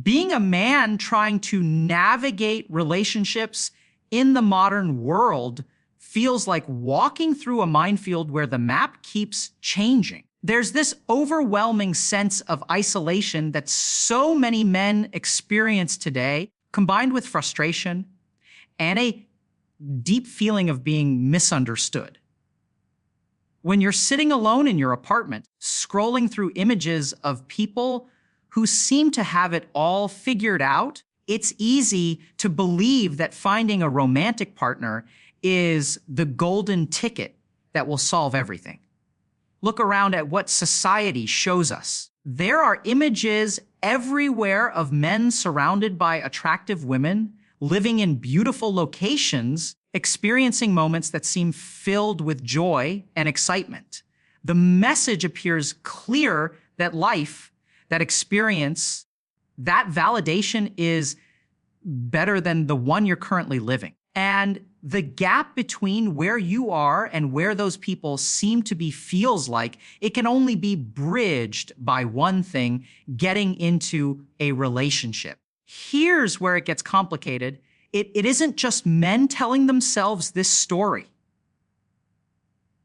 Being a man trying to navigate relationships in the modern world feels like walking through a minefield where the map keeps changing. There's this overwhelming sense of isolation that so many men experience today, combined with frustration and a deep feeling of being misunderstood. When you're sitting alone in your apartment, scrolling through images of people who seem to have it all figured out, it's easy to believe that finding a romantic partner is the golden ticket that will solve everything. Look around at what society shows us. There are images everywhere of men surrounded by attractive women, living in beautiful locations, experiencing moments that seem filled with joy and excitement. The message appears clear that life, that experience, that validation is better than the one you're currently living. And the gap between where you are and where those people seem to be feels like it can only be bridged by one thing: getting into a relationship. Here's where it gets complicated. It isn't just men telling themselves this story.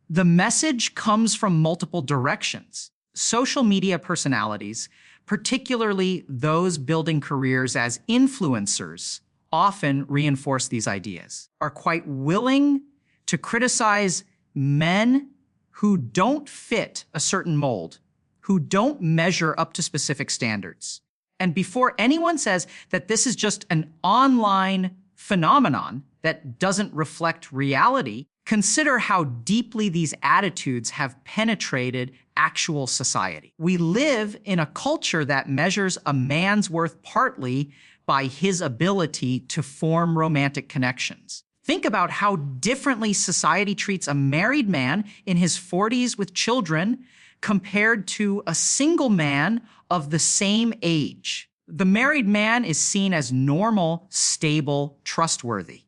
The message comes from multiple directions. Social media personalities, particularly those building careers as influencers, often reinforce these ideas, are quite willing to criticize men who don't fit a certain mold, who don't measure up to specific standards. And before anyone says that this is just an online phenomenon that doesn't reflect reality, consider how deeply these attitudes have penetrated actual society. We live in a culture that measures a man's worth partly by his ability to form romantic connections. Think about how differently society treats a married man in his 40s with children compared to a single man of the same age. The married man is seen as normal, stable, trustworthy.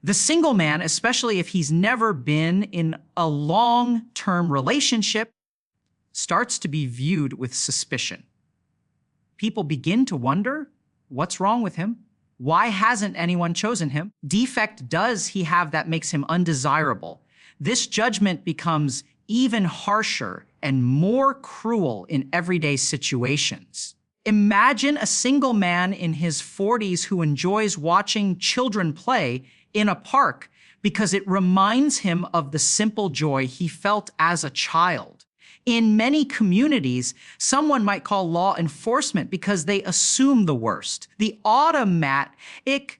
The single man, especially if he's never been in a long-term relationship, starts to be viewed with suspicion. People begin to wonder, what's wrong with him? Why hasn't anyone chosen him? Defect does he have that makes him undesirable? This judgment becomes even harsher and more cruel in everyday situations. Imagine a single man in his 40s who enjoys watching children play in a park because it reminds him of the simple joy he felt as a child. In many communities, someone might call law enforcement because they assume the worst. The automatic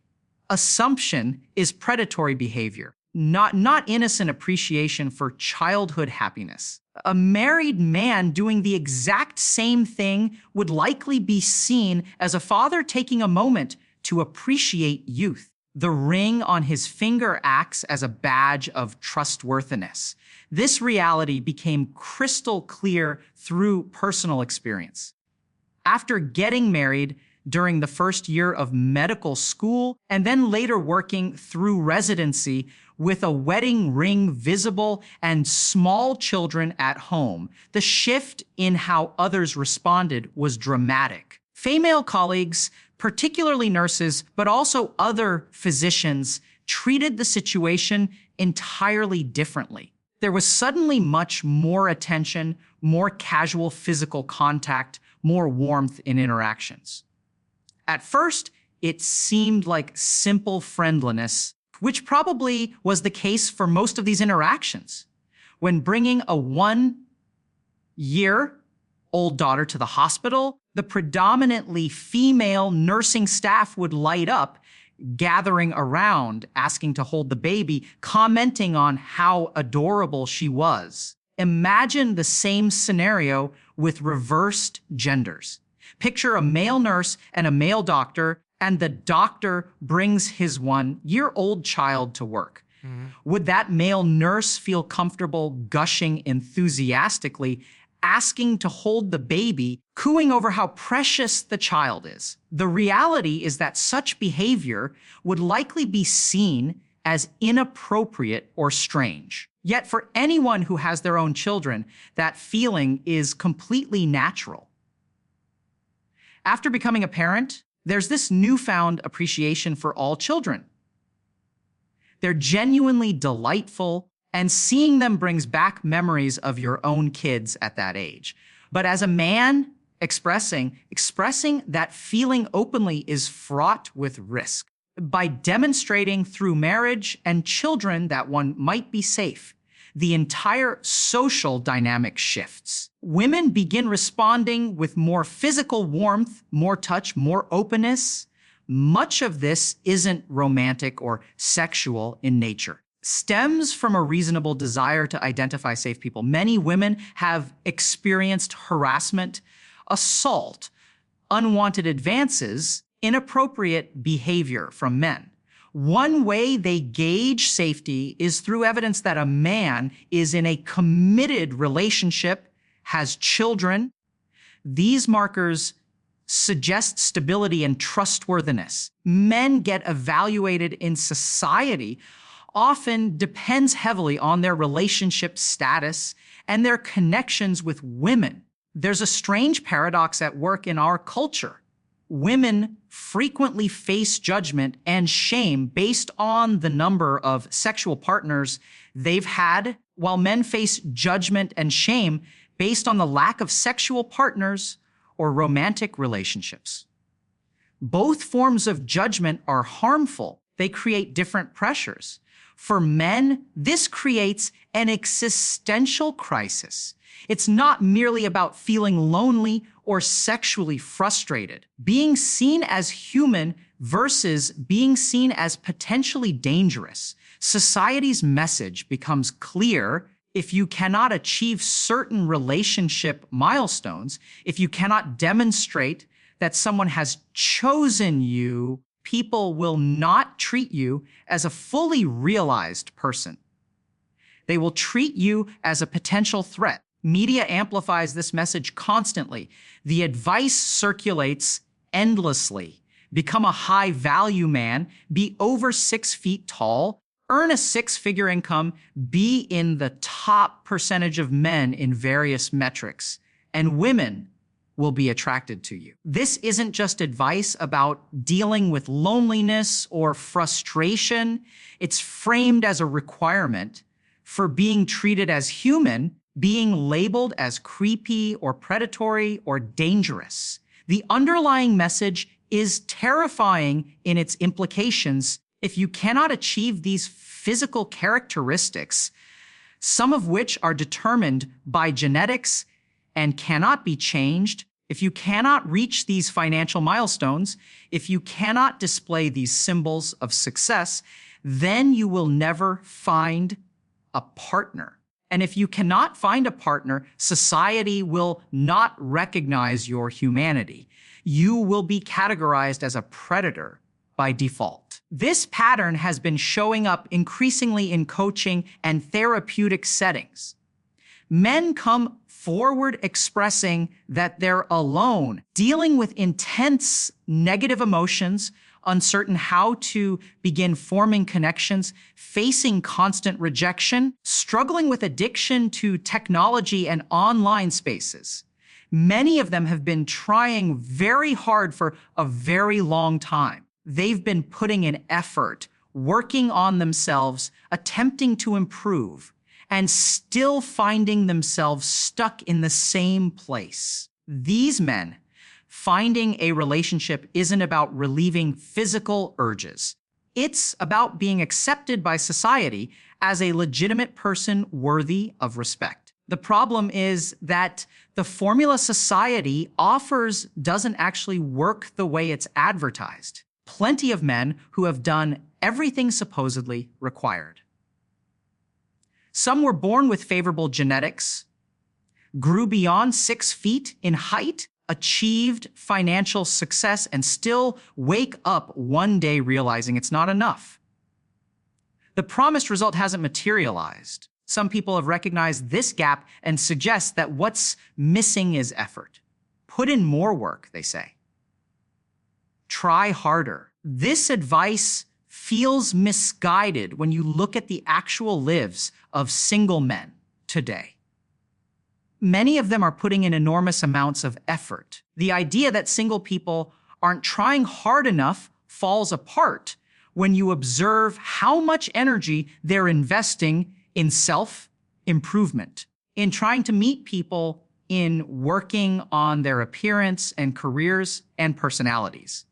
assumption is predatory behavior, not innocent appreciation for childhood happiness. A married man doing the exact same thing would likely be seen as a father taking a moment to appreciate youth. The ring on his finger acts as a badge of trustworthiness. This reality became crystal clear through personal experience. After getting married during the first year of medical school and then later working through residency with a wedding ring visible and small children at home, the shift in how others responded was dramatic. Female colleagues, particularly nurses, but also other physicians, treated the situation entirely differently. There was suddenly much more attention, more casual physical contact, more warmth in interactions. At first, it seemed like simple friendliness, which probably was the case for most of these interactions. When bringing a 1-year-old daughter to the hospital, the predominantly female nursing staff would light up, gathering around, asking to hold the baby, commenting on how adorable she was. Imagine the same scenario with reversed genders. Picture a male nurse and a male doctor, and the doctor brings his 1-year-old child to work. Would that male nurse feel comfortable gushing enthusiastically, asking to hold the baby, cooing over how precious the child is? The reality is that such behavior would likely be seen as inappropriate or strange. Yet for anyone who has their own children, that feeling is completely natural. After becoming a parent, there's this newfound appreciation for all children. They're genuinely delightful, and seeing them brings back memories of your own kids at that age. But as a man, expressing that feeling openly is fraught with risk. By demonstrating through marriage and children that one might be safe, the entire social dynamic shifts. Women begin responding with more physical warmth, more touch, more openness. Much of this isn't romantic or sexual in nature. Stems from a reasonable desire to identify safe people. Many women have experienced harassment, assault, unwanted advances, inappropriate behavior from men. One way they gauge safety is through evidence that a man is in a committed relationship, has children. These markers suggest stability and trustworthiness. Men get evaluated in society often depends heavily on their relationship status and their connections with women. There's a strange paradox at work in our culture. Women frequently face judgment and shame based on the number of sexual partners they've had, while men face judgment and shame based on the lack of sexual partners or romantic relationships. Both forms of judgment are harmful. They create different pressures. For men, this creates an existential crisis. It's not merely about feeling lonely or sexually frustrated. Being seen as human versus being seen as potentially dangerous. Society's message becomes clear. If you cannot achieve certain relationship milestones, if you cannot demonstrate that someone has chosen you, people will not treat you as a fully realized person. They will treat you as a potential threat. Media amplifies this message constantly. The advice circulates endlessly. Become a high-value man, be over 6 feet tall, earn a 6-figure income, be in the top percentage of men in various metrics, and women will be attracted to you. This isn't just advice about dealing with loneliness or frustration. It's framed as a requirement for being treated as human, being labeled as creepy or predatory or dangerous. The underlying message is terrifying in its implications. If you cannot achieve these physical characteristics, some of which are determined by genetics and cannot be changed, if you cannot reach these financial milestones, if you cannot display these symbols of success, then you will never find a partner. And if you cannot find a partner, society will not recognize your humanity. You will be categorized as a predator by default. This pattern has been showing up increasingly in coaching and therapeutic settings. Men come forward expressing that they're alone, dealing with intense negative emotions, uncertain how to begin forming connections, facing constant rejection, struggling with addiction to technology and online spaces. Many of them have been trying very hard for a very long time. They've been putting in effort, working on themselves, attempting to improve, and still finding themselves stuck in the same place. These men, finding a relationship isn't about relieving physical urges. It's about being accepted by society as a legitimate person worthy of respect. The problem is that the formula society offers doesn't actually work the way it's advertised. Plenty of men who have done everything supposedly required. Some were born with favorable genetics, grew beyond 6 feet in height, achieved financial success, and still wake up one day realizing it's not enough. The promised result hasn't materialized. Some people have recognized this gap and suggest that what's missing is effort. Put in more work, they say. Try harder. This advice feels misguided when you look at the actual lives of single men today. Many of them are putting in enormous amounts of effort. The idea that single people aren't trying hard enough falls apart when you observe how much energy they're investing in self-improvement, in trying to meet people, in working on their appearance and careers and personalities.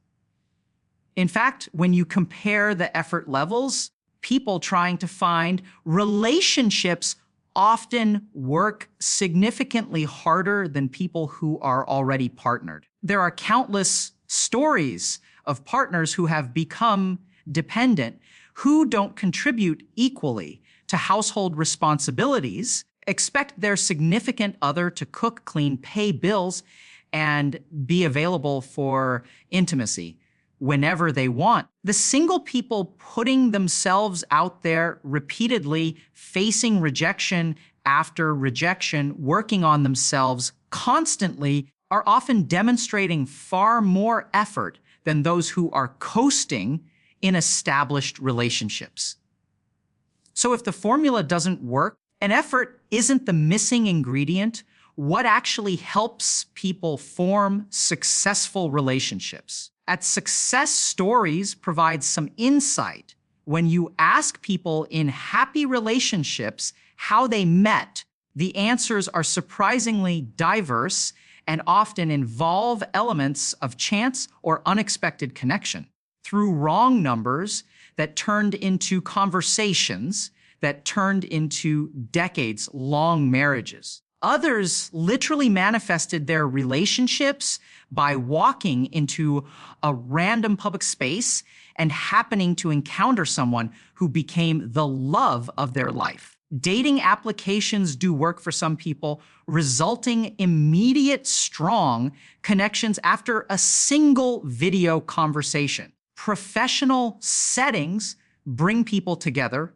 In fact, when you compare the effort levels, people trying to find relationships often work significantly harder than people who are already partnered. There are countless stories of partners who have become dependent, who don't contribute equally to household responsibilities, expect their significant other to cook, clean, pay bills, and be available for intimacy whenever they want. The single people putting themselves out there repeatedly, facing rejection after rejection, working on themselves constantly, are often demonstrating far more effort than those who are coasting in established relationships. So if the formula doesn't work, and effort isn't the missing ingredient, what actually helps people form successful relationships? At Success Stories provides some insight. When you ask people in happy relationships how they met, the answers are surprisingly diverse and often involve elements of chance or unexpected connection. Through wrong numbers that turned into conversations that turned into decades-long marriages. Others literally manifested their relationships by walking into a random public space and happening to encounter someone who became the love of their life. Dating applications do work for some people, resulting immediate, strong connections after a single video conversation. Professional settings bring people together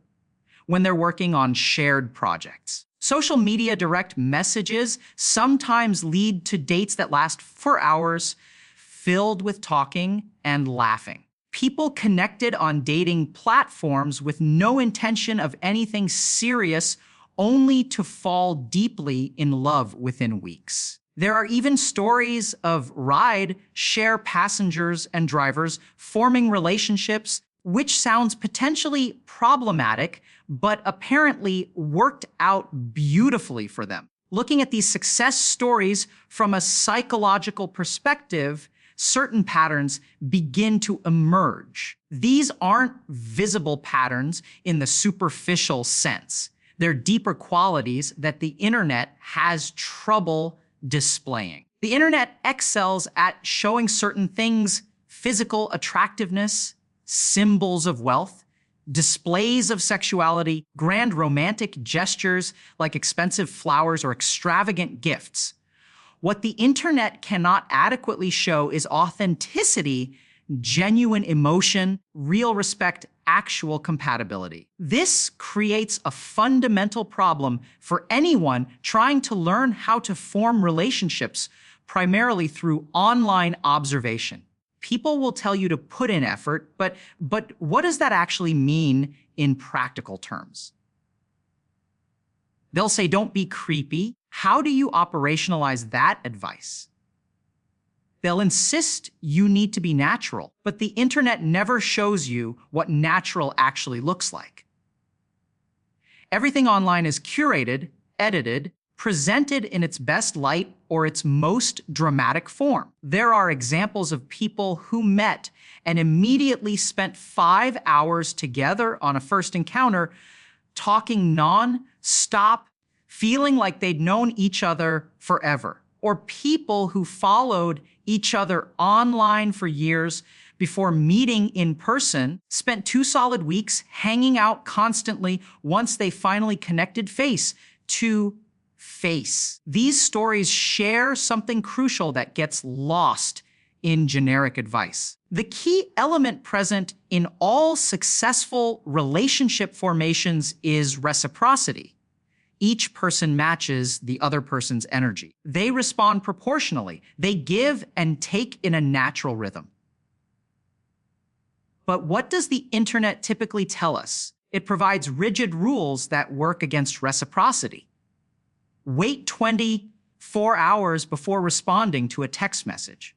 when they're working on shared projects. Social media direct messages sometimes lead to dates that last for hours, filled with talking and laughing. People connected on dating platforms with no intention of anything serious, only to fall deeply in love within weeks. There are even stories of ride-share passengers and drivers forming relationships, which sounds potentially problematic, but apparently worked out beautifully for them. Looking at these success stories from a psychological perspective, certain patterns begin to emerge. These aren't visible patterns in the superficial sense. They're deeper qualities that the internet has trouble displaying. The internet excels at showing certain things: physical attractiveness, symbols of wealth, displays of sexuality, grand romantic gestures like expensive flowers or extravagant gifts. What the internet cannot adequately show is authenticity, genuine emotion, real respect, actual compatibility. This creates a fundamental problem for anyone trying to learn how to form relationships primarily through online observation. People will tell you to put in effort, but what does that actually mean in practical terms? They'll say, don't be creepy. How do you operationalize that advice? They'll insist you need to be natural, but the internet never shows you what natural actually looks like. Everything online is curated, edited, presented in its best light or its most dramatic form. There are examples of people who met and immediately spent 5 hours together on a first encounter, talking non-stop, feeling like they'd known each other forever. Or people who followed each other online for years before meeting in person, spent 2 solid weeks hanging out constantly once they finally connected face to face. These stories share something crucial that gets lost in generic advice. The key element present in all successful relationship formations is reciprocity. Each person matches the other person's energy. They respond proportionally. They give and take in a natural rhythm. But what does the internet typically tell us? It provides rigid rules that work against reciprocity. Wait 24 hours before responding to a text message.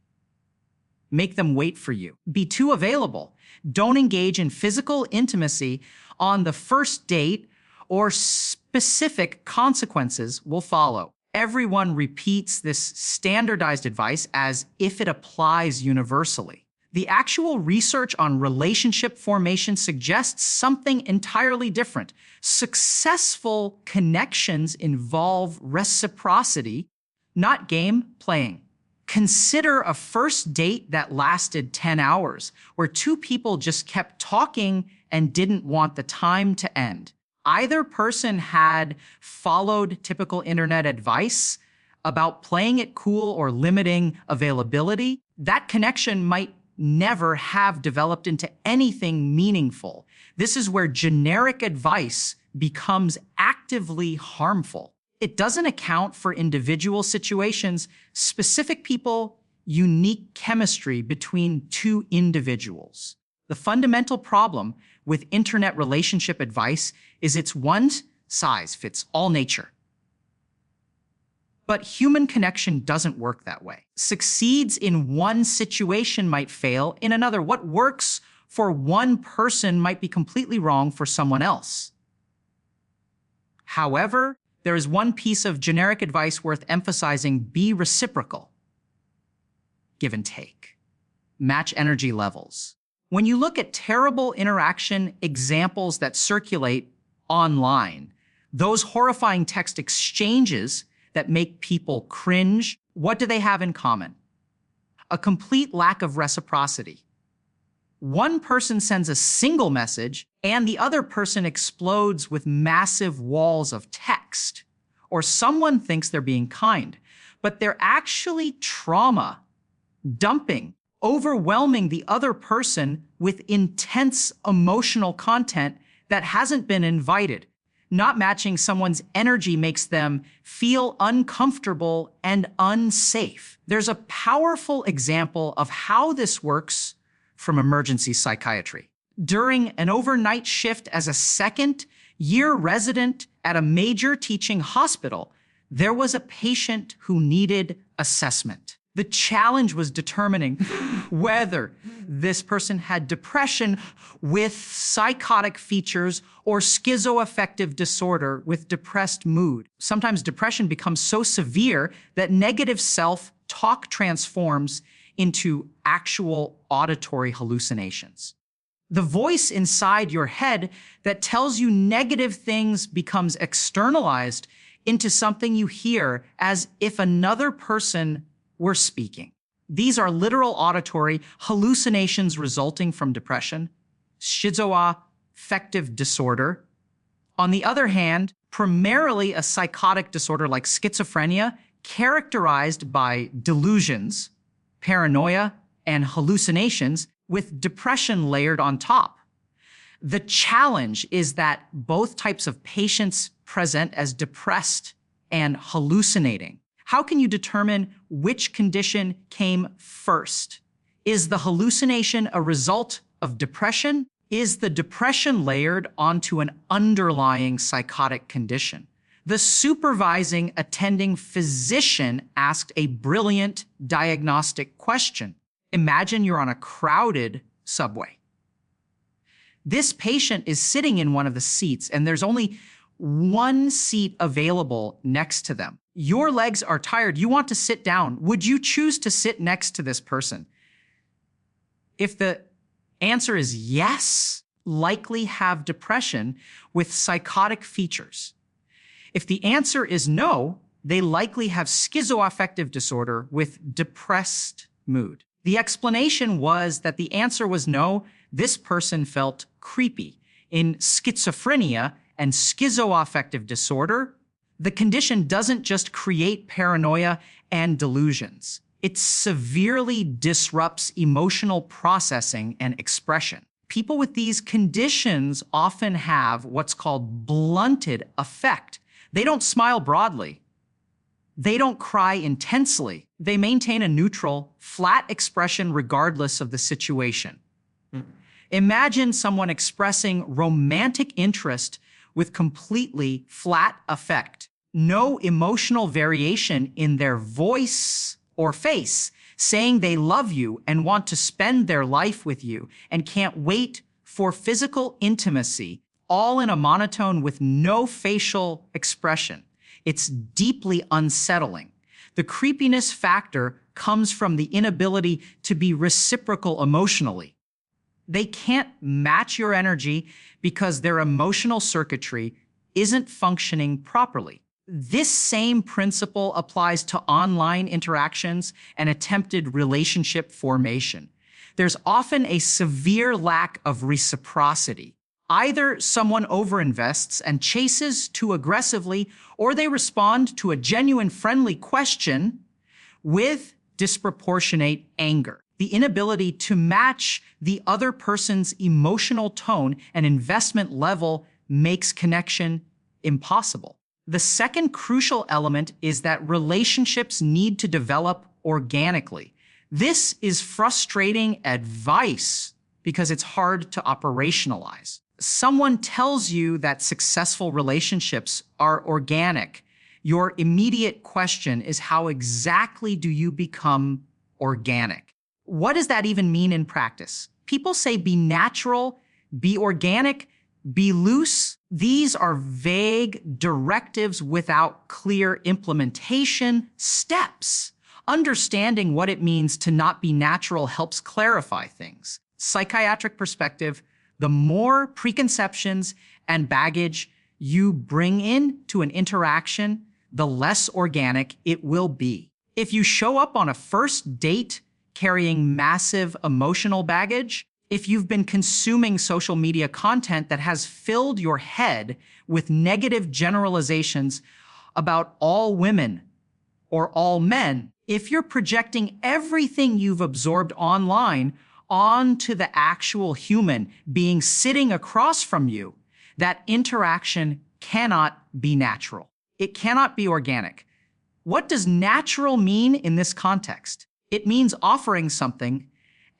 Make them wait for you. Be too available. Don't engage in physical intimacy on the first date, or specific consequences will follow. Everyone repeats this standardized advice as if it applies universally. The actual research on relationship formation suggests something entirely different. Successful connections involve reciprocity, not game playing. Consider a first date that lasted 10 hours, where two people just kept talking and didn't want the time to end. Either person had followed typical internet advice about playing it cool or limiting availability. That connection might never have developed into anything meaningful. This is where generic advice becomes actively harmful. It doesn't account for individual situations, specific people, unique chemistry between two individuals. The fundamental problem with internet relationship advice is its one-size-fits-all nature. But human connection doesn't work that way. Succeeds in one situation might fail in another. What works for one person might be completely wrong for someone else. However, there is one piece of generic advice worth emphasizing: be reciprocal. Give and take. Match energy levels. When you look at terrible interaction examples that circulate online, those horrifying text exchanges that make people cringe, what do they have in common? A complete lack of reciprocity. One person sends a single message and the other person explodes with massive walls of text. Or someone thinks they're being kind, but they're actually trauma dumping, overwhelming the other person with intense emotional content that hasn't been invited. Not matching someone's energy makes them feel uncomfortable and unsafe. There's a powerful example of how this works from emergency psychiatry. During an overnight shift as a second-year resident at a major teaching hospital, there was a patient who needed assessment. The challenge was determining whether this person had depression with psychotic features or schizoaffective disorder with depressed mood. Sometimes depression becomes so severe that negative self-talk transforms into actual auditory hallucinations. The voice inside your head that tells you negative things becomes externalized into something you hear as if another person were speaking. These are literal auditory hallucinations resulting from depression, schizoaffective disorder. On the other hand, primarily a psychotic disorder like schizophrenia, characterized by delusions, paranoia, and hallucinations, with depression layered on top. The challenge is that both types of patients present as depressed and hallucinating. How can you determine which condition came first? Is the hallucination a result of depression? Is the depression layered onto an underlying psychotic condition? The supervising attending physician asked a brilliant diagnostic question. Imagine you're on a crowded subway. This patient is sitting in one of the seats and there's only one seat available next to them. Your legs are tired. You want to sit down. Would you choose to sit next to this person? If the answer is yes, likely have depression with psychotic features. If the answer is no, they likely have schizoaffective disorder with depressed mood. The explanation was that the answer was no, this person felt creepy. In schizophrenia and schizoaffective disorder, the condition doesn't just create paranoia and delusions. It severely disrupts emotional processing and expression. People with these conditions often have what's called blunted affect. They don't smile broadly. They don't cry intensely. They maintain a neutral, flat expression regardless of the situation. Imagine someone expressing romantic interest with completely flat affect. no emotional variation in their voice or face, saying they love you and want to spend their life with you and can't wait for physical intimacy, all in a monotone with no facial expression. It's deeply unsettling. The creepiness factor comes from the inability to be reciprocal emotionally. They can't match your energy because their emotional circuitry isn't functioning properly. This same principle applies to online interactions and attempted relationship formation. There's often a severe lack of reciprocity. Either someone overinvests and chases too aggressively, or they respond to a genuine friendly question with disproportionate anger. The inability to match the other person's emotional tone and investment level makes connection impossible. The second crucial element is that relationships need to develop organically. This is frustrating advice because it's hard to operationalize. Someone tells you that successful relationships are organic. Your immediate question is, how exactly do you become organic? What does that even mean in practice? People say be natural, be organic, be loose. These are vague directives without clear implementation steps. Understanding what it means to not be natural helps clarify things. Psychiatric perspective, the more preconceptions and baggage you bring into an interaction, the less organic it will be. If you show up on a first date carrying massive emotional baggage, if you've been consuming social media content that has filled your head with negative generalizations about all women or all men, if you're projecting everything you've absorbed online onto the actual human being sitting across from you, that interaction cannot be natural. It cannot be organic. What does natural mean in this context? It means offering something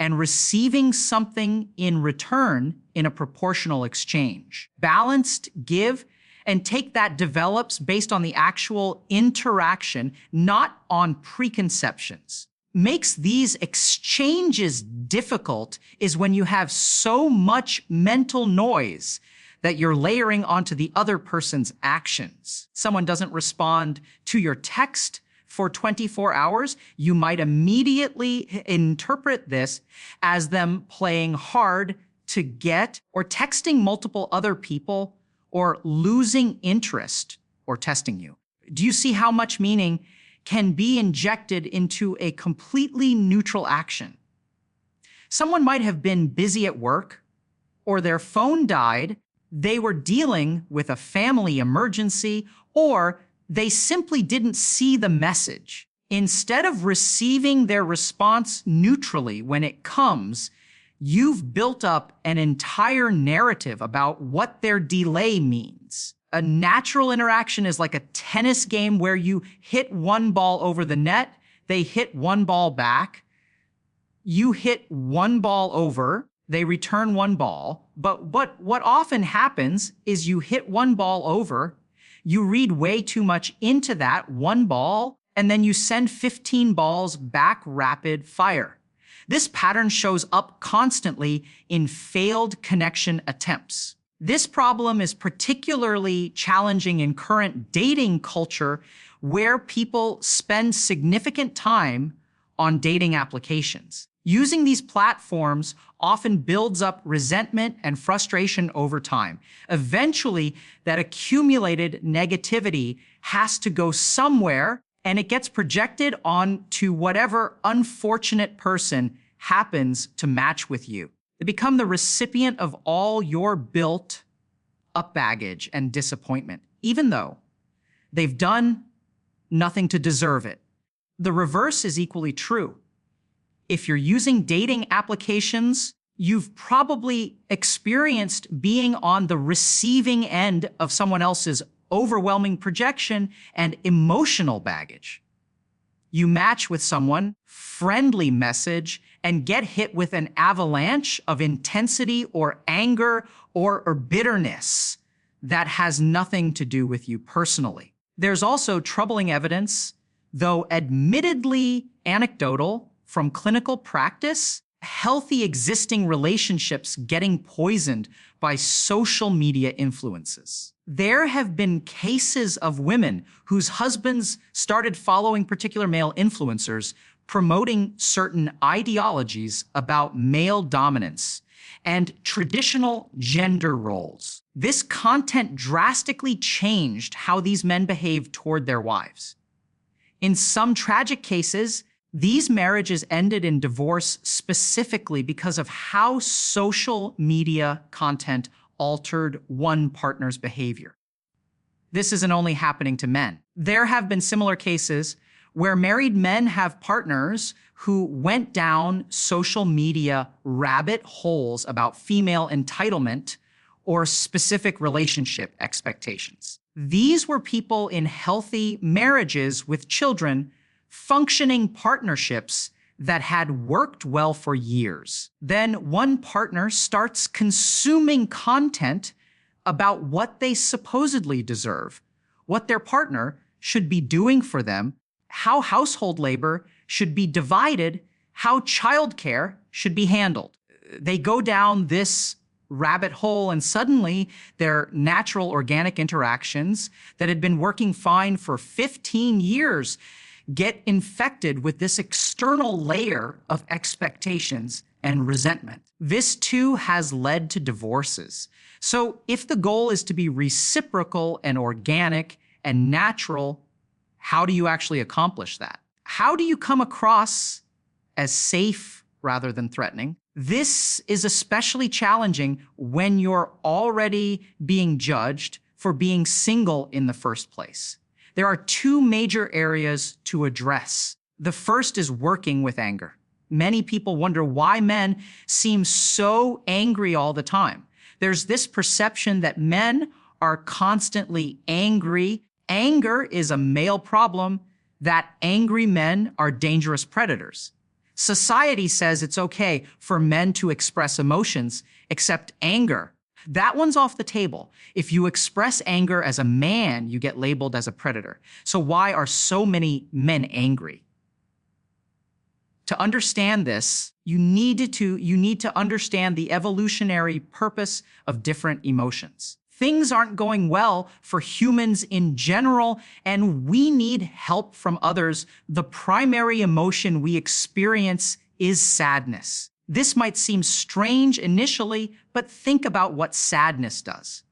and receiving something in return in a proportional exchange. Balanced give and take that develops based on the actual interaction, not on preconceptions. Makes these exchanges difficult is when you have so much mental noise that you're layering onto the other person's actions. Someone doesn't respond to your text for 24 hours, you might immediately interpret this as them playing hard to get, or texting multiple other people, or losing interest, or testing you. Do you see how much meaning can be injected into a completely neutral action? Someone might have been busy at work, or their phone died, they were dealing with a family emergency, or they simply didn't see the message. Instead of receiving their response neutrally when it comes, you've built up an entire narrative about what their delay means. A natural interaction is like a tennis game where you hit one ball over the net, they hit one ball back, you hit one ball over, they return one ball. But what often happens is you hit one ball over, you read way too much into that one ball, and then you send 15 balls back rapid fire. This pattern shows up constantly in failed connection attempts. This problem is particularly challenging in current dating culture where people spend significant time on dating applications. Using these platforms often builds up resentment and frustration over time. Eventually, that accumulated negativity has to go somewhere, and it gets projected onto whatever unfortunate person happens to match with you. They become the recipient of all your built-up baggage and disappointment, even though they've done nothing to deserve it. The reverse is equally true. If you're using dating applications, you've probably experienced being on the receiving end of someone else's overwhelming projection and emotional baggage. You match with someone, friendly message, and get hit with an avalanche of intensity or anger or bitterness that has nothing to do with you personally. There's also troubling evidence, though admittedly anecdotal, from clinical practice, healthy existing relationships getting poisoned by social media influences. There have been cases of women whose husbands started following particular male influencers promoting certain ideologies about male dominance and traditional gender roles. This content drastically changed how these men behaved toward their wives. In some tragic cases, these marriages ended in divorce specifically because of how social media content altered one partner's behavior. This isn't only happening to men. There have been similar cases where married men have partners who went down social media rabbit holes about female entitlement or specific relationship expectations. These were people in healthy marriages with children, functioning partnerships that had worked well for years. Then one partner starts consuming content about what they supposedly deserve, what their partner should be doing for them, how household labor should be divided, how childcare should be handled. They go down this rabbit hole and suddenly their natural organic interactions that had been working fine for 15 years get infected with this external layer of expectations and resentment. This too has led to divorces. So if the goal is to be reciprocal and organic and natural, how do you actually accomplish that? How do you come across as safe rather than threatening? This is especially challenging when you're already being judged for being single in the first place. There are two major areas to address. The first is working with anger. Many people wonder why men seem so angry all the time. There's this perception that men are constantly angry. Anger is a male problem, that angry men are dangerous predators. Society says it's okay for men to express emotions, except anger. That one's off the table. If you express anger as a man, you get labeled as a predator. So why are so many men angry? To understand this, you need to understand the evolutionary purpose of different emotions. Things aren't going well for humans in general, and we need help from others. The primary emotion we experience is sadness. This might seem strange initially, but think about what sadness does.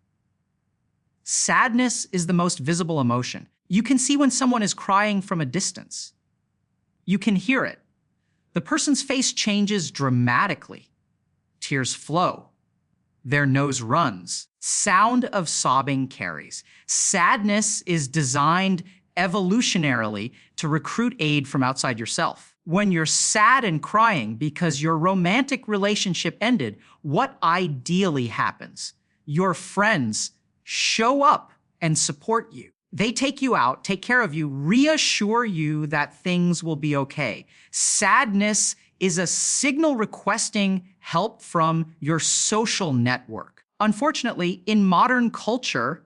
Sadness is the most visible emotion. You can see when someone is crying from a distance. You can hear it. The person's face changes dramatically. Tears flow. Their nose runs. Sound of sobbing carries. Sadness is designed evolutionarily to recruit aid from outside yourself. When you're sad and crying because your romantic relationship ended, what ideally happens? Your friends show up and support you. They take you out, take care of you, reassure you that things will be okay. Sadness is a signal requesting help from your social network. Unfortunately, in modern culture,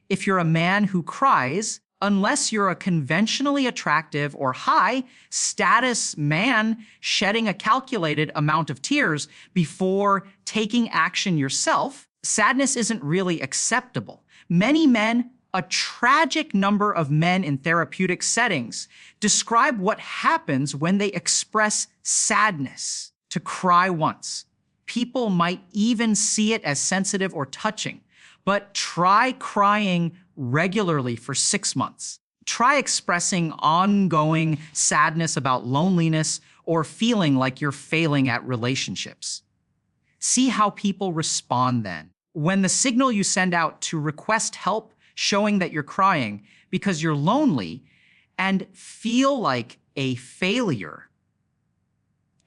if you're a man who cries, unless you're a conventionally attractive or high-status man shedding a calculated amount of tears before taking action yourself, sadness isn't really acceptable. Many men, a tragic number of men in therapeutic settings, describe what happens when they express sadness. To cry once. People might even see it as sensitive or touching, but try crying regularly for 6 months. Try expressing ongoing sadness about loneliness or feeling like you're failing at relationships. See how people respond then. When the signal you send out to request help showing that you're crying because you're lonely and feel like a failure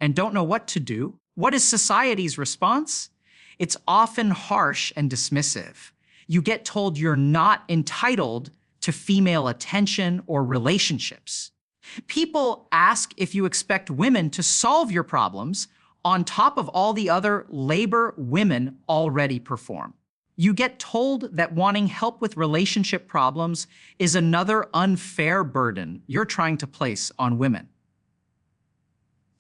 and don't know what to do, what is society's response? It's often harsh and dismissive. You get told you're not entitled to female attention or relationships. People ask if you expect women to solve your problems on top of all the other labor women already perform. You get told that wanting help with relationship problems is another unfair burden you're trying to place on women.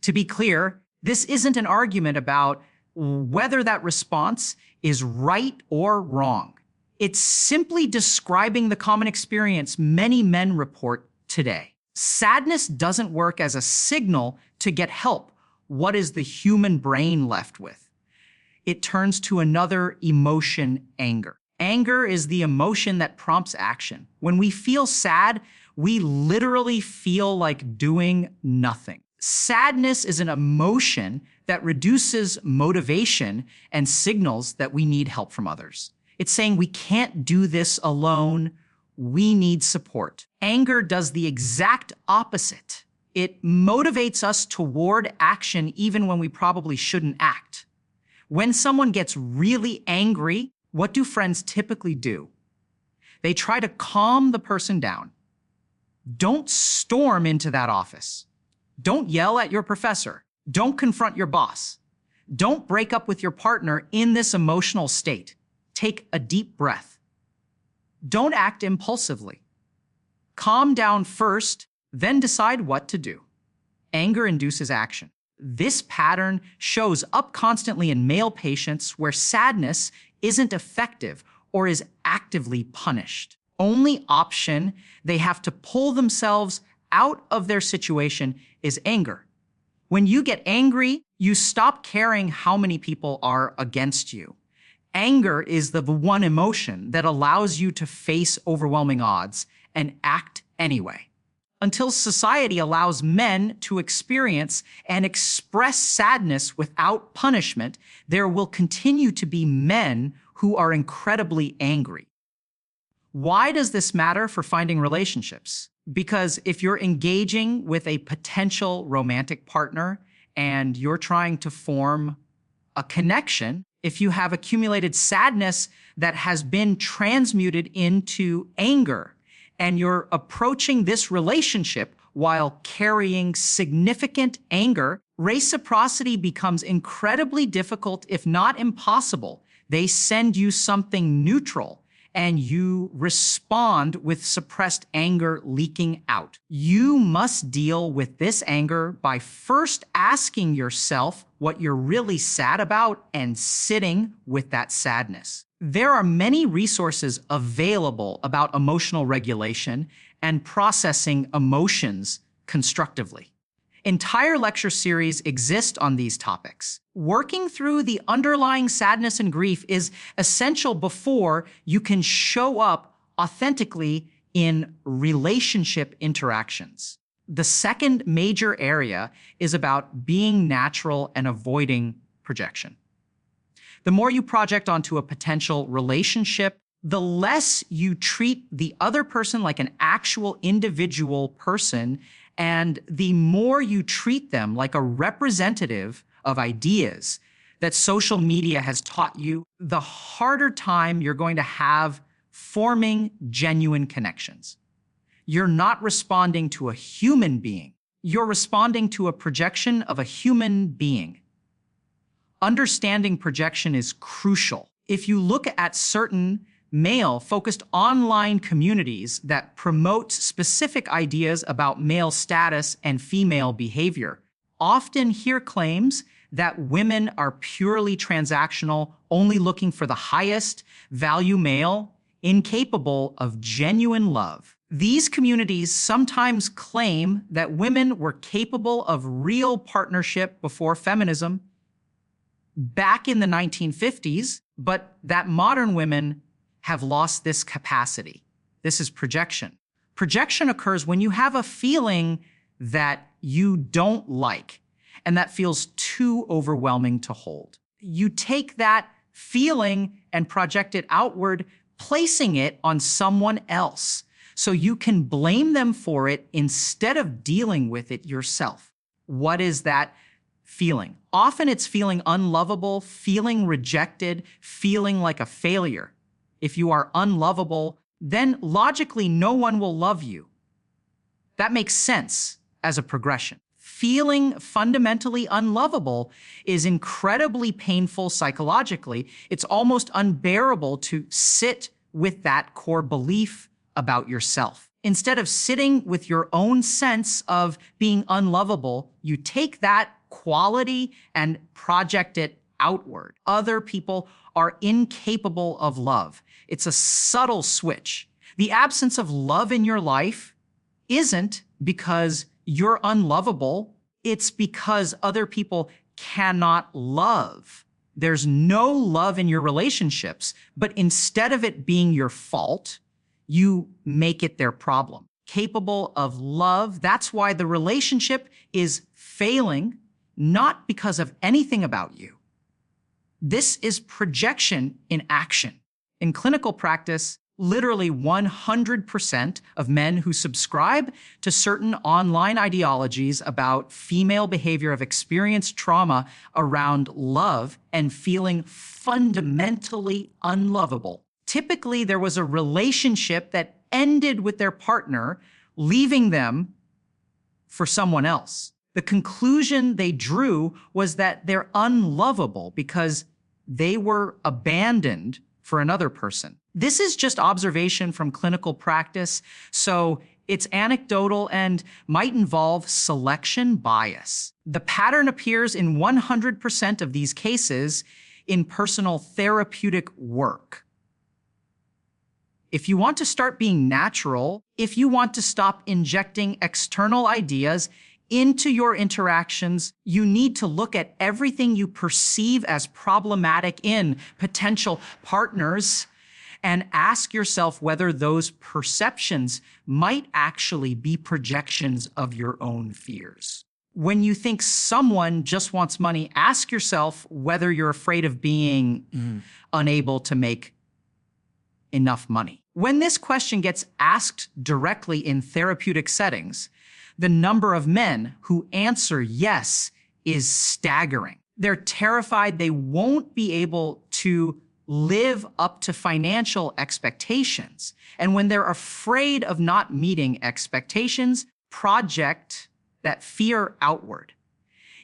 To be clear, this isn't an argument about whether that response is right or wrong. It's simply describing the common experience many men report today. Sadness doesn't work as a signal to get help. What is the human brain left with? It turns to another emotion, anger. Anger is the emotion that prompts action. When we feel sad, we literally feel like doing nothing. Sadness is an emotion that reduces motivation and signals that we need help from others. It's saying we can't do this alone. We need support. Anger does the exact opposite. It motivates us toward action even when we probably shouldn't act. When someone gets really angry, what do friends typically do? They try to calm the person down. Don't storm into that office. Don't yell at your professor. Don't confront your boss. Don't break up with your partner in this emotional state. Take a deep breath. Don't act impulsively. Calm down first, then decide what to do. Anger induces action. This pattern shows up constantly in male patients where sadness isn't effective or is actively punished. Only option they have to pull themselves out of their situation is anger. When you get angry, you stop caring how many people are against you. Anger is the one emotion that allows you to face overwhelming odds and act anyway. Until society allows men to experience and express sadness without punishment, there will continue to be men who are incredibly angry. Why does this matter for finding relationships? Because if you're engaging with a potential romantic partner and you're trying to form a connection, if you have accumulated sadness that has been transmuted into anger, and you're approaching this relationship while carrying significant anger, reciprocity becomes incredibly difficult, if not impossible. They send you something neutral, and you respond with suppressed anger leaking out. You must deal with this anger by first asking yourself what you're really sad about and sitting with that sadness. There are many resources available about emotional regulation and processing emotions constructively. Entire lecture series exist on these topics. Working through the underlying sadness and grief is essential before you can show up authentically in relationship interactions. The second major area is about being natural and avoiding projection. The more you project onto a potential relationship, the less you treat the other person like an actual individual person, and the more you treat them like a representative of ideas that social media has taught you, the harder time you're going to have forming genuine connections. You're not responding to a human being. You're responding to a projection of a human being. Understanding projection is crucial. If you look at certain male-focused online communities that promote specific ideas about male status and female behavior, often hear claims that women are purely transactional, only looking for the highest value male, incapable of genuine love. These communities sometimes claim that women were capable of real partnership before feminism back in the 1950s, but that modern women have lost this capacity. This is projection. Projection occurs when you have a feeling that you don't like, and that feels too overwhelming to hold. You take that feeling and project it outward, placing it on someone else, so you can blame them for it instead of dealing with it yourself. What is that feeling? Often it's feeling unlovable, feeling rejected, feeling like a failure. If you are unlovable, then logically no one will love you. That makes sense as a progression. Feeling fundamentally unlovable is incredibly painful psychologically. It's almost unbearable to sit with that core belief about yourself. Instead of sitting with your own sense of being unlovable, you take that quality and project it outward. Other people are incapable of love. It's a subtle switch. The absence of love in your life isn't because you're unlovable. It's because other people cannot love. There's no love in your relationships, but instead of it being your fault, you make it their problem. Capable of love, that's why the relationship is failing, not because of anything about you. This is projection in action. In clinical practice, literally 100% of men who subscribe to certain online ideologies about female behavior have experienced trauma around love and feeling fundamentally unlovable. Typically, there was a relationship that ended with their partner, leaving them for someone else. The conclusion they drew was that they're unlovable because they were abandoned for another person. This is just observation from clinical practice, so it's anecdotal and might involve selection bias. The pattern appears in 100% of these cases in personal therapeutic work. If you want to start being natural, if you want to stop injecting external ideas into your interactions, you need to look at everything you perceive as problematic in potential partners and ask yourself whether those perceptions might actually be projections of your own fears. When you think someone just wants money, ask yourself whether you're afraid of being unable to make enough money. When this question gets asked directly in therapeutic settings, the number of men who answer yes is staggering. They're terrified they won't be able to live up to financial expectations. And when they're afraid of not meeting expectations, project that fear outward.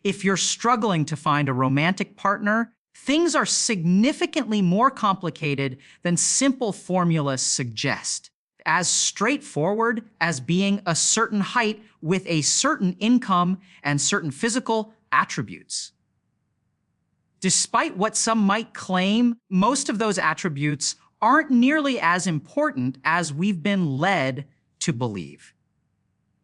If you're struggling to find a romantic partner, things are significantly more complicated than simple formulas suggest. As straightforward as being a certain height with a certain income and certain physical attributes. Despite what some might claim, most of those attributes aren't nearly as important as we've been led to believe.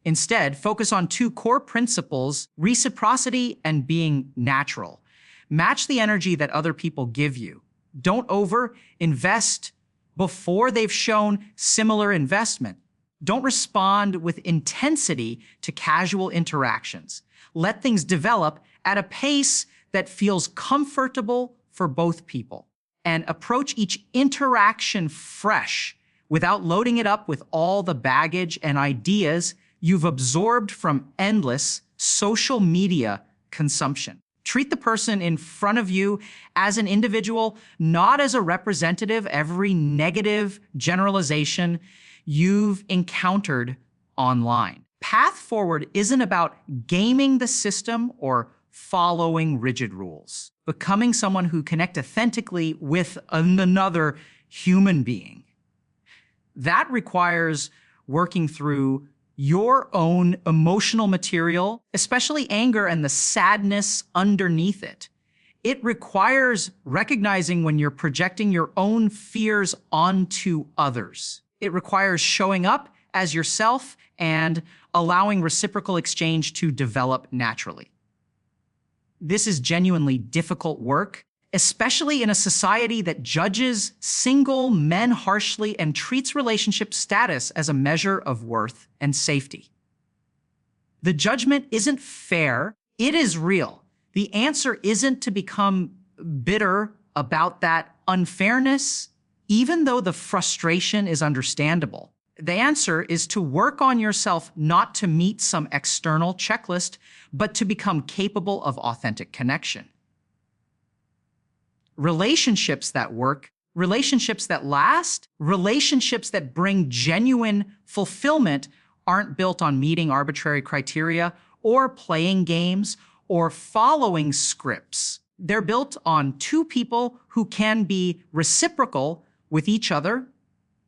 Instead, focus on two core principles: reciprocity and being natural. Match the energy that other people give you. Don't over-invest before they've shown similar investment. Don't respond with intensity to casual interactions. Let things develop at a pace that feels comfortable for both people. And approach each interaction fresh without loading it up with all the baggage and ideas you've absorbed from endless social media consumption. Treat the person in front of you as an individual, not as a representative of every negative generalization you've encountered online. Path forward isn't about gaming the system or following rigid rules. Becoming someone who connects authentically with another human being. That requires working through your own emotional material, especially anger and the sadness underneath it. It requires recognizing when you're projecting your own fears onto others. It requires showing up as yourself and allowing reciprocal exchange to develop naturally. This is genuinely difficult work, especially in a society that judges single men harshly and treats relationship status as a measure of worth and safety. The judgment isn't fair, it is real. The answer isn't to become bitter about that unfairness, even though the frustration is understandable. The answer is to work on yourself not to meet some external checklist, but to become capable of authentic connection. Relationships that work, relationships that last, relationships that bring genuine fulfillment aren't built on meeting arbitrary criteria or playing games, or following scripts. They're built on two people who can be reciprocal with each other,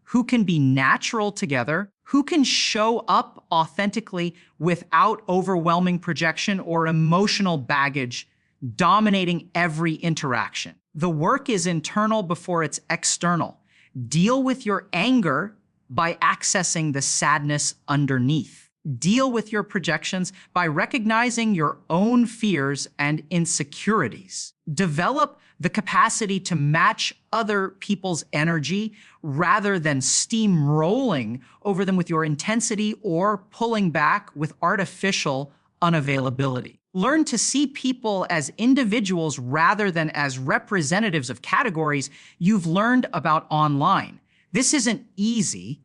who can be natural together, who can show up authentically without overwhelming projection or emotional baggage dominating every interaction. The work is internal before it's external. Deal with your anger by accessing the sadness underneath. Deal with your projections by recognizing your own fears and insecurities. Develop the capacity to match other people's energy rather than steamrolling over them with your intensity or pulling back with artificial unavailability. Learn to see people as individuals rather than as representatives of categories you've learned about online. This isn't easy,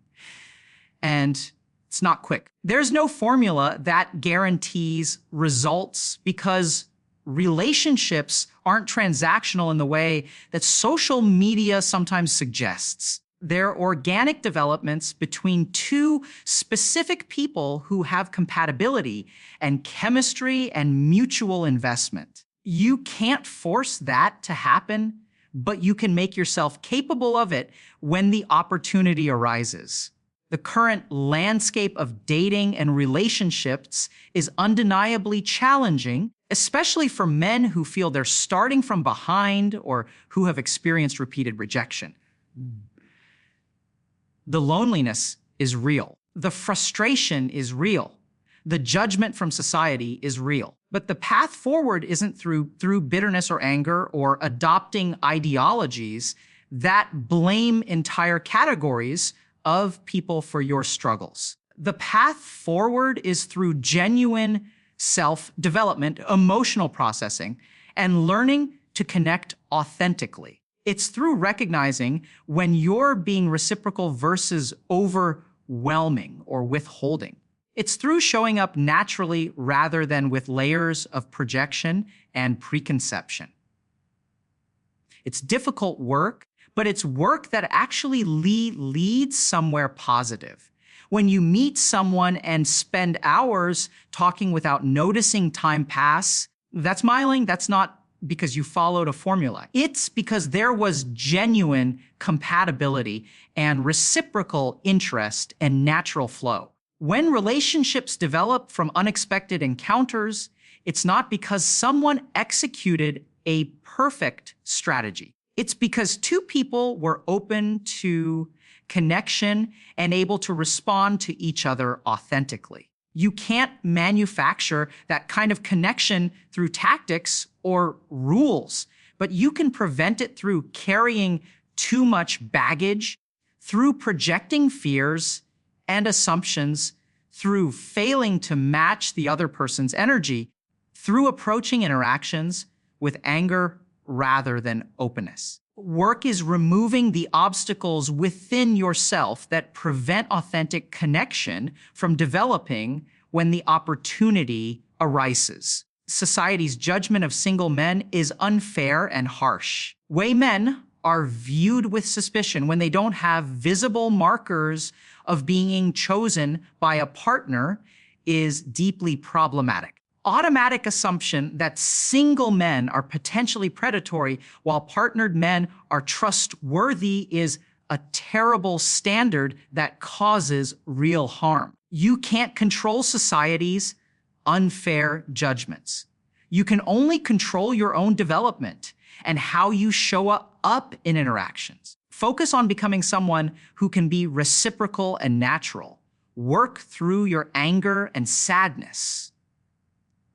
and it's not quick. There's no formula that guarantees results because relationships aren't transactional in the way that social media sometimes suggests. They're organic developments between two specific people who have compatibility and chemistry and mutual investment. You can't force that to happen, but you can make yourself capable of it when the opportunity arises. The current landscape of dating and relationships is undeniably challenging, especially for men who feel they're starting from behind or who have experienced repeated rejection. The loneliness is real. The frustration is real. The judgment from society is real. But the path forward isn't through bitterness or anger or adopting ideologies that blame entire categories of people for your struggles. The path forward is through genuine self-development, emotional processing, and learning to connect authentically. It's through recognizing when you're being reciprocal versus overwhelming or withholding. It's through showing up naturally rather than with layers of projection and preconception. It's difficult work, but it's work that actually leads somewhere positive. When you meet someone and spend hours talking without noticing time pass, that's smiling, that's not because you followed a formula. It's because there was genuine compatibility and reciprocal interest and natural flow. When relationships develop from unexpected encounters, it's not because someone executed a perfect strategy. It's because two people were open to connection and able to respond to each other authentically. You can't manufacture that kind of connection through tactics or rules, but you can prevent it through carrying too much baggage, through projecting fears and assumptions, through failing to match the other person's energy, through approaching interactions with anger rather than openness. Work is removing the obstacles within yourself that prevent authentic connection from developing when the opportunity arises. Society's judgment of single men is unfair and harsh. Way men are viewed with suspicion when they don't have visible markers of being chosen by a partner is deeply problematic. Automatic assumption that single men are potentially predatory while partnered men are trustworthy is a terrible standard that causes real harm. You can't control society's unfair judgments. You can only control your own development and how you show up in interactions. Focus on becoming someone who can be reciprocal and natural. Work through your anger and sadness.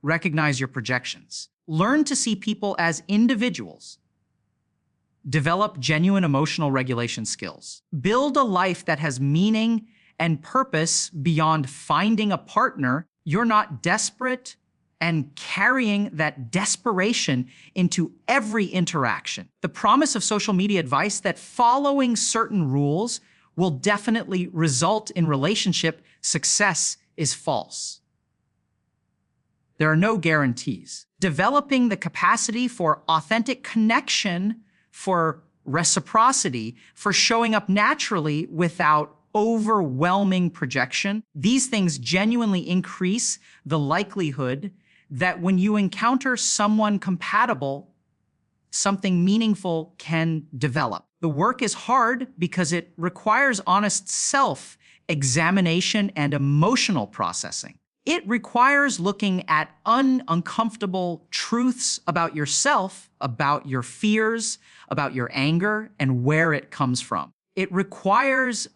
Recognize your projections. Learn to see people as individuals. Develop genuine emotional regulation skills. Build a life that has meaning and purpose beyond finding a partner. You're not desperate and carrying that desperation into every interaction. The promise of social media advice that following certain rules will definitely result in relationship success is false. There are no guarantees. Developing the capacity for authentic connection, for reciprocity, for showing up naturally without overwhelming projection. These things genuinely increase the likelihood that when you encounter someone compatible, something meaningful can develop. The work is hard because it requires honest self-examination and emotional processing. It requires looking at uncomfortable truths about yourself, about your fears, about your anger, and where it comes from. It requires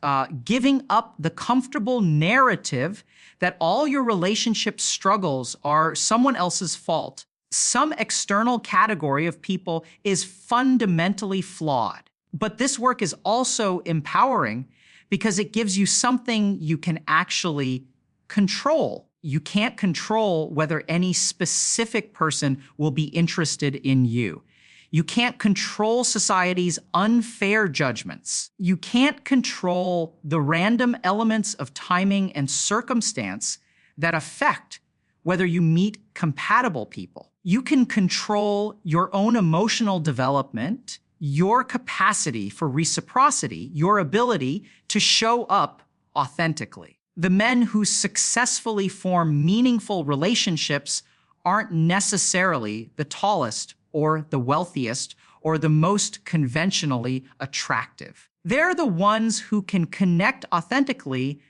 giving up the comfortable narrative that all your relationship struggles are someone else's fault. Some external category of people is fundamentally flawed. But this work is also empowering because it gives you something you can actually control. You can't control whether any specific person will be interested in you. You can't control society's unfair judgments. You can't control the random elements of timing and circumstance that affect whether you meet compatible people. You can control your own emotional development, your capacity for reciprocity, your ability to show up authentically. The men who successfully form meaningful relationships aren't necessarily the tallest or the wealthiest or the most conventionally attractive. They're the ones who can connect authentically,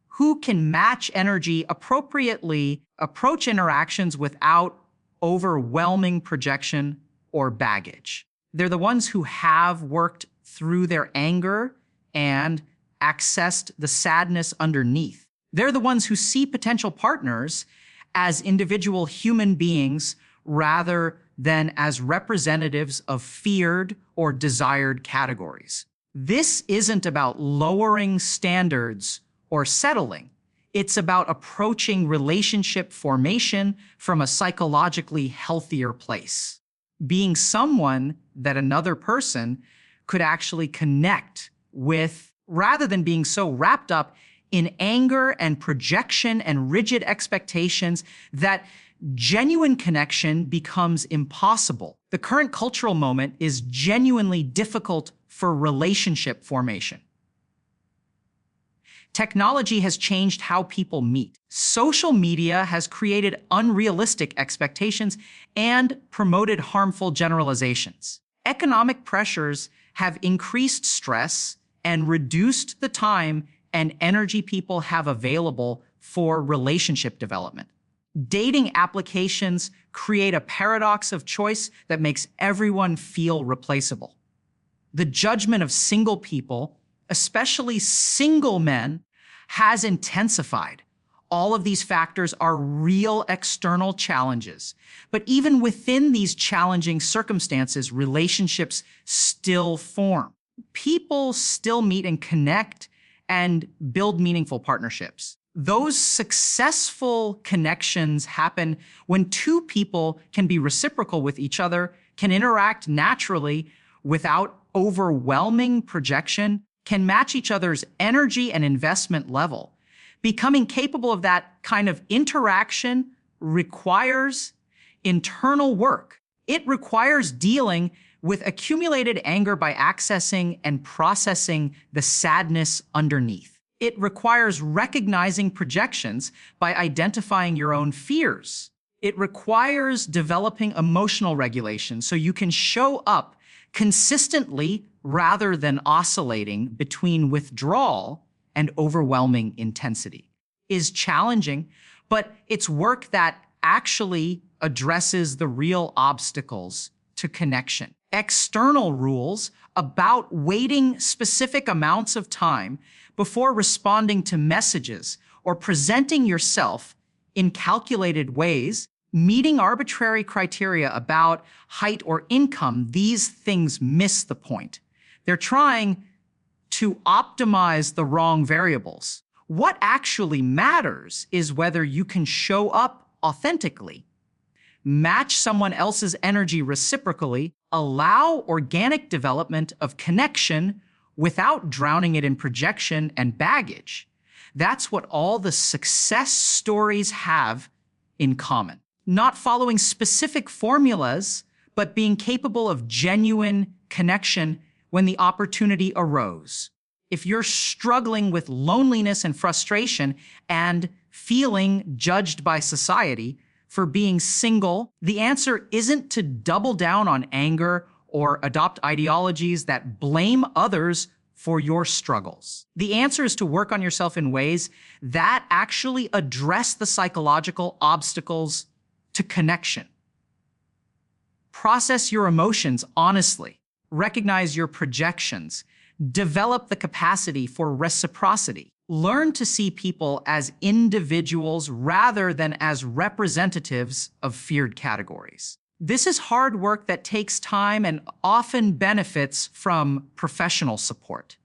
who can match energy appropriately, approach interactions without overwhelming projection or baggage. They're the ones who have worked through their anger and accessed the sadness underneath. They're the ones who see potential partners as individual human beings rather than as representatives of feared or desired categories. This isn't about lowering standards or settling. It's about approaching relationship formation from a psychologically healthier place. Being someone that another person could actually connect with, rather than being so wrapped up in anger and projection and rigid expectations that genuine connection becomes impossible. The current cultural moment is genuinely difficult for relationship formation. Technology has changed how people meet. Social media has created unrealistic expectations and promoted harmful generalizations. Economic pressures have increased stress and reduced the time and energy people have available for relationship development. Dating applications create a paradox of choice that makes everyone feel replaceable. The judgment of single people, especially single men, has intensified. All of these factors are real external challenges. But even within these challenging circumstances, relationships still form. People still meet and connect and build meaningful partnerships. Those successful connections happen when two people can be reciprocal with each other, can interact naturally without overwhelming projection, can match each other's energy and investment level. Becoming capable of that kind of interaction requires internal work. It requires dealing with accumulated anger by accessing and processing the sadness underneath. It requires recognizing projections by identifying your own fears. It requires developing emotional regulation so you can show up consistently rather than oscillating between withdrawal and overwhelming intensity. Is challenging, but it's work that actually addresses the real obstacles to connection. External rules about waiting specific amounts of time before responding to messages or presenting yourself in calculated ways, meeting arbitrary criteria about height or income, these things miss the point. They're trying to optimize the wrong variables. What actually matters is whether you can show up authentically, match someone else's energy reciprocally, allow organic development of connection without drowning it in projection and baggage. That's what all the success stories have in common. Not following specific formulas, but being capable of genuine connection when the opportunity arose. If you're struggling with loneliness and frustration and feeling judged by society for being single, the answer isn't to double down on anger or adopt ideologies that blame others for your struggles. The answer is to work on yourself in ways that actually address the psychological obstacles to connection. Process your emotions honestly. Recognize your projections. Develop the capacity for reciprocity. Learn to see people as individuals rather than as representatives of feared categories. This is hard work that takes time and often benefits from professional support.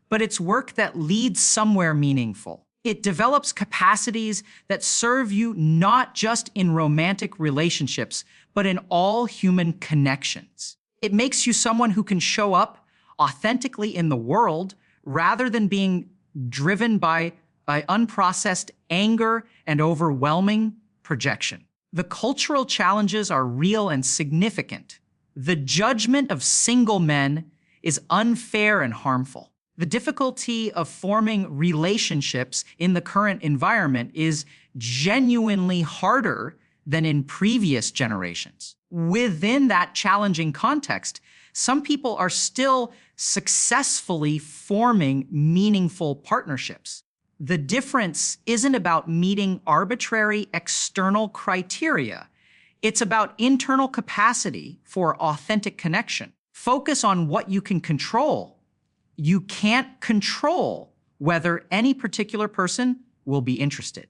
But it's work that leads somewhere meaningful. It develops capacities that serve you not just in romantic relationships, but in all human connections. It makes you someone who can show up authentically in the world rather than being driven by unprocessed anger and overwhelming projection. The cultural challenges are real and significant. The judgment of single men is unfair and harmful. The difficulty of forming relationships in the current environment is genuinely harder than in previous generations. Within that challenging context, some people are still successfully forming meaningful partnerships. The difference isn't about meeting arbitrary external criteria. It's about internal capacity for authentic connection. Focus on what you can control. You can't control whether any particular person will be interested.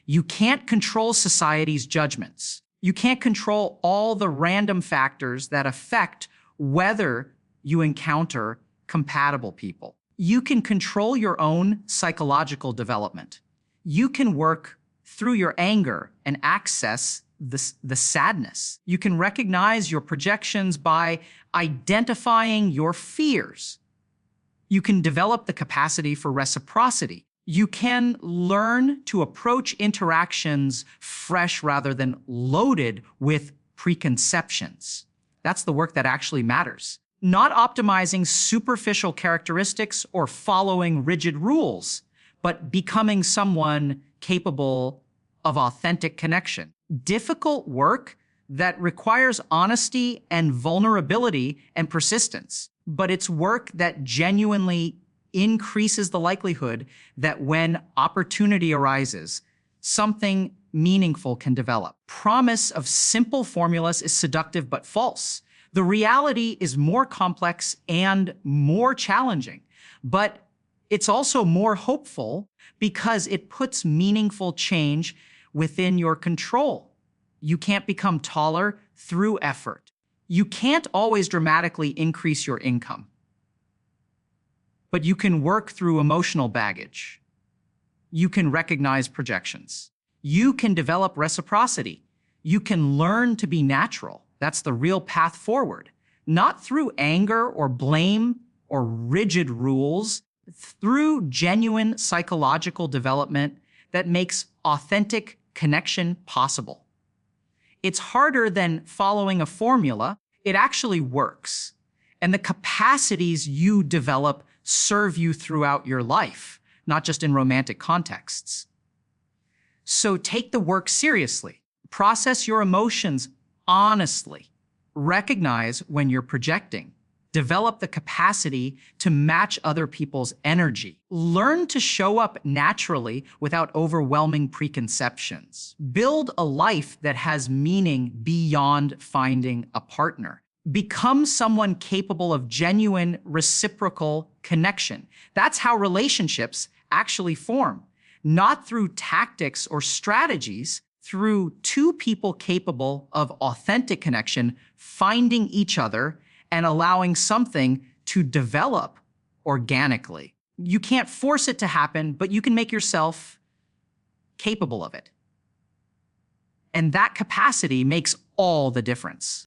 You can't control society's judgments. You can't control all the random factors that affect whether you encounter compatible people. You can control your own psychological development. You can work through your anger and access the sadness. You can recognize your projections by identifying your fears. You can develop the capacity for reciprocity. You can learn to approach interactions fresh rather than loaded with preconceptions. That's the work that actually matters. Not optimizing superficial characteristics or following rigid rules, but becoming someone capable of authentic connection. Difficult work that requires honesty and vulnerability and persistence, but it's work that genuinely increases the likelihood that when opportunity arises, something meaningful can develop. Promise of simple formulas is seductive but false. The reality is more complex and more challenging, but it's also more hopeful because it puts meaningful change within your control. You can't become taller through effort. You can't always dramatically increase your income, but you can work through emotional baggage. You can recognize projections. You can develop reciprocity. You can learn to be natural. That's the real path forward. Not through anger or blame or rigid rules, through genuine psychological development that makes authentic connection possible. It's harder than following a formula. It actually works. And the capacities you develop serve you throughout your life, not just in romantic contexts. So take the work seriously. Process your emotions honestly. Recognize when you're projecting. Develop the capacity to match other people's energy. Learn to show up naturally without overwhelming preconceptions. Build a life that has meaning beyond finding a partner. Become someone capable of genuine reciprocal connection. That's how relationships actually form. Not through tactics or strategies, through two people capable of authentic connection, finding each other and allowing something to develop organically. You can't force it to happen, but you can make yourself capable of it. And that capacity makes all the difference.